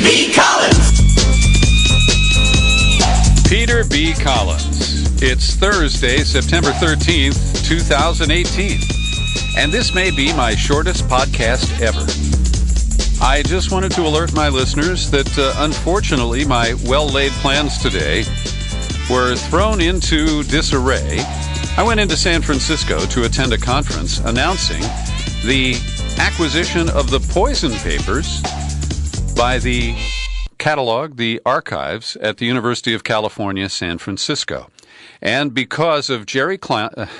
B. Collins. Peter B. Collins. It's Thursday, September 13th, 2018. And this may be my shortest podcast ever. I just wanted to alert my listeners that, unfortunately, my well-laid plans today were thrown into disarray. I went into San Francisco to attend a conference announcing the acquisition of the poison papers by the catalog, the archives at the University of California, San Francisco. And because of Jerry Brown's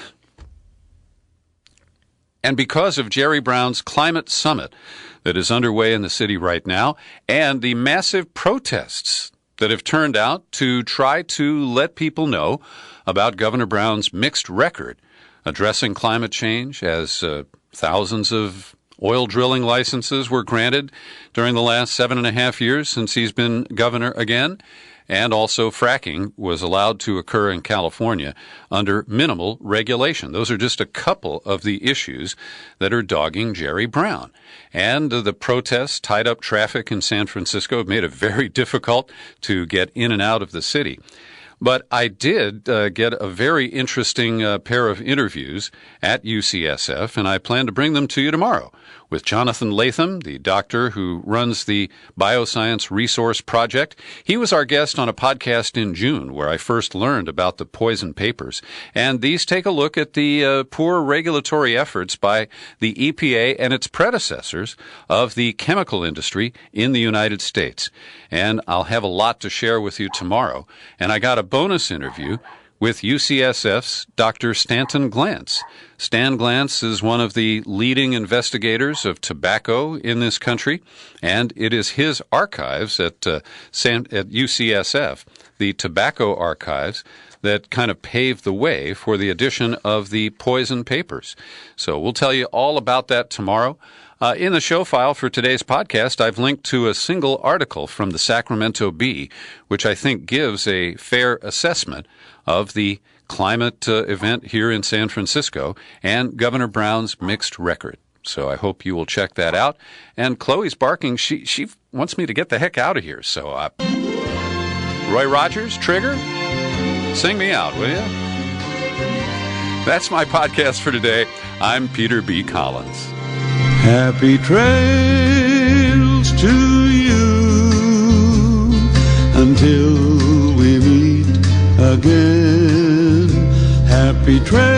climate summit that is underway in the city right now, and the massive protests that have turned out to try to let people know about Governor Brown's mixed record addressing climate change, as thousands of oil drilling licenses were granted during the last 7.5 years since he's been governor again, and also fracking was allowed to occur in California under minimal regulation. Those are just a couple of the issues that are dogging Jerry Brown. And the protests tied up traffic in San Francisco, have made it very difficult to get in and out of the city. But I did get a very interesting pair of interviews at UCSF, and I plan to bring them to you tomorrow with Jonathan Latham, the doctor who runs the Bioscience Resource Project. He was our guest on a podcast in June where I first learned about the poison papers. And these take a look at the poor regulatory efforts by the EPA and its predecessors of the chemical industry in the United States. And I'll have a lot to share with you tomorrow. And I got a bonus interview with UCSF's Dr. Stanton Glantz. Stan Glantz is one of the leading investigators of tobacco in this country, and it is his archives at UCSF, the tobacco archives, that kind of paved the way for the addition of the poison papers. So we'll tell you all about that tomorrow. In the show file for today's podcast, I've linked to a single article from the Sacramento Bee, which I think gives a fair assessment of the climate event here in San Francisco and Governor Brown's mixed record. So I hope you will check that out. And Chloe's barking. She wants me to get the heck out of here. So, Roy Rogers, Trigger, sing me out, will you? That's my podcast for today. I'm Peter B. Collins. Happy trails to you until we meet again. Happy trails.